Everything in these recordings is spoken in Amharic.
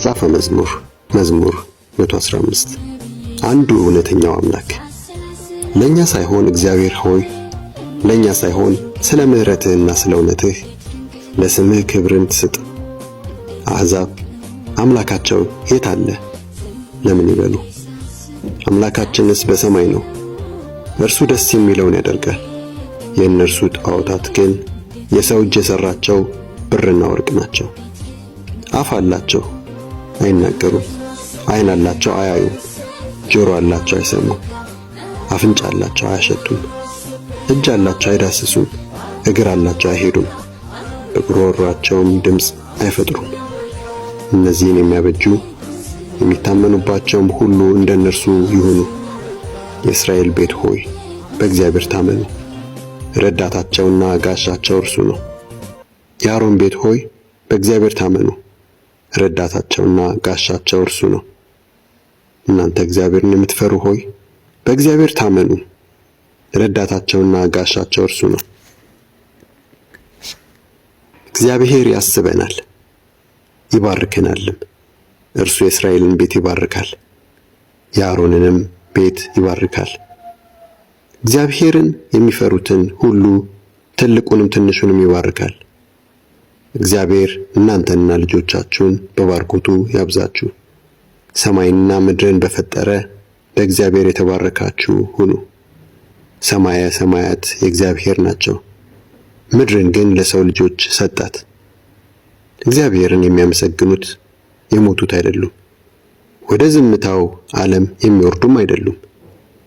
መጽሐፈ መዝሙር መዝሙር 115 አንዱ እውነተኛው አምላክ። ለኛ ሳይሆን እግዚአብሔር ሆይ ለኛ ሳይሆን ስለ ምሕረትህና ስለ እውነትህ ለስምህ ክብርን ትስጥ። አሕዛብ አምላካቸው የት አለ ለምን ይበሉ? አምላካችንስ በሰማይ ነው፣ እርሱ ደስ የሚለውን ያደርጋል። የእነርሱ ጣዖታት ግን የሰው እጅ የሠራቸው ብርና ወርቅ ናቸው። አፍ አላቸው አይናገሩም፣ ዓይን አላቸው አያዩም፣ ጆሮ አላቸው አይሰሙም፣ አፍንጫ አላቸው አያሸቱም፣ እጅ አላቸው አይዳስሱም፣ እግር አላቸው አይሄዱም፣ በጉሮሮአቸውም ድምፅ አይፈጥሩም። እነዚህን የሚያበጁ የሚታመኑባቸውም ሁሉ እንደነርሱ ይሁኑ። የእስራኤል ቤት ሆይ በእግዚአብሔር ታመኑ፣ ረዳታቸውና ጋሻቸው እርሱ ነው። የአሮን ቤት ሆይ በእግዚአብሔር ታመኑ፣ ረዳታቸውና ጋሻቸው እርሱ ነው። እናንተ እግዚአብሔርን የምትፈሩ ሆይ በእግዚአብሔር ታመኑ፣ ረዳታቸውና ጋሻቸው እርሱ ነው። እግዚአብሔር ያስበናል ይባርከናልም። እርሱ የእስራኤልን ቤት ይባርካል፣ የአሮንንም ቤት ይባርካል። እግዚአብሔርን የሚፈሩትን ሁሉ ትልቁንም ትንሹንም ይባርካል። እግዚአብሔር እናንተንና ልጆቻችሁን በባርኮቱ ያብዛችሁ። ሰማይንና ምድርን በፈጠረ በእግዚአብሔር የተባረካችሁ ሁኑ። ሰማየ ሰማያት የእግዚአብሔር ናቸው፣ ምድርን ግን ለሰው ልጆች ሰጣት። እግዚአብሔርን የሚያመሰግኑት የሞቱት አይደሉም፣ ወደ ዝምታው ዓለም የሚወርዱም አይደሉም።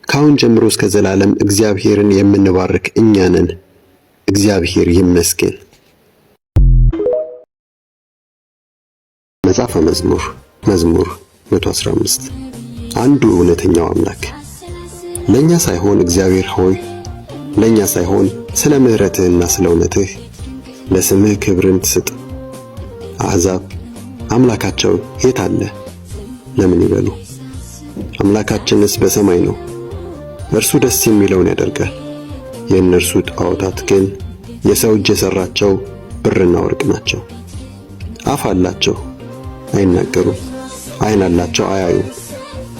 ከአሁን ጀምሮ እስከ ዘላለም እግዚአብሔርን የምንባርክ እኛ ነን። እግዚአብሔር ይመስገን። መጽሐፈ መዝሙር መዝሙር 115 አንዱ እውነተኛው አምላክ። ለኛ ሳይሆን እግዚአብሔር ሆይ ለኛ ሳይሆን ስለ ምሕረትህና ስለ እውነትህ ለስምህ ክብርን ትስጥ። አሕዛብ አምላካቸው የት አለ ለምን ይበሉ? አምላካችንስ በሰማይ ነው፣ እርሱ ደስ የሚለውን ያደርጋል። የእነርሱ ጣዖታት ግን የሰው እጅ የሠራቸው ብርና ወርቅ ናቸው። አፍ አላቸው አይናገሩም፣ ዓይን አላቸው አያዩም፣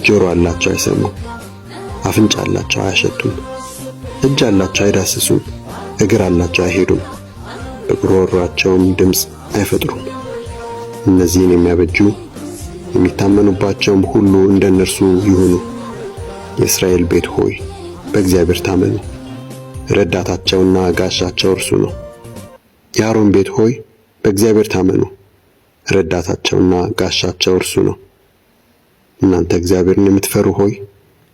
ጆሮ አላቸው አይሰሙም፣ አፍንጫ አላቸው አያሸቱም፣ እጅ አላቸው አይዳስሱም፣ እግር አላቸው አይሄዱም፣ በጉሮሮአቸውም ድምፅ አይፈጥሩም። እነዚህን የሚያበጁ የሚታመኑባቸውም ሁሉ እንደነርሱ ይሁኑ። የእስራኤል ቤት ሆይ በእግዚአብሔር ታመኑ፣ ረዳታቸውና ጋሻቸው እርሱ ነው። የአሮን ቤት ሆይ በእግዚአብሔር ታመኑ፣ ረዳታቸውና ጋሻቸው እርሱ ነው። እናንተ እግዚአብሔርን የምትፈሩ ሆይ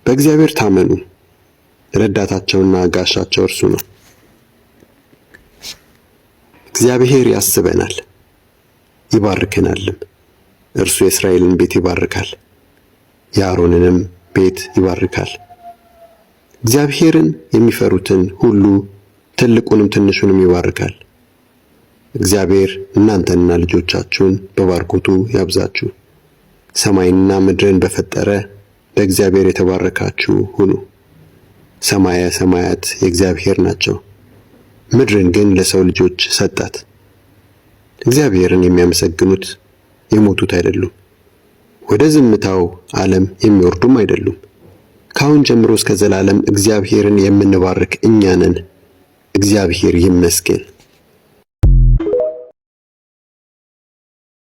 በእግዚአብሔር ታመኑ፣ ረዳታቸውና ጋሻቸው እርሱ ነው። እግዚአብሔር ያስበናል ይባርከናልም። እርሱ የእስራኤልን ቤት ይባርካል፣ የአሮንንም ቤት ይባርካል። እግዚአብሔርን የሚፈሩትን ሁሉ ትልቁንም ትንሹንም ይባርካል። እግዚአብሔር እናንተንና ልጆቻችሁን በባርኮቱ ያብዛችሁ። ሰማይንና ምድርን በፈጠረ በእግዚአብሔር የተባረካችሁ ሁኑ። ሰማየ ሰማያት የእግዚአብሔር ናቸው፣ ምድርን ግን ለሰው ልጆች ሰጣት። እግዚአብሔርን የሚያመሰግኑት የሞቱት አይደሉም፣ ወደ ዝምታው ዓለም የሚወርዱም አይደሉም። ከአሁን ጀምሮ እስከ ዘላለም እግዚአብሔርን የምንባርክ እኛ ነን። እግዚአብሔር ይመስገን።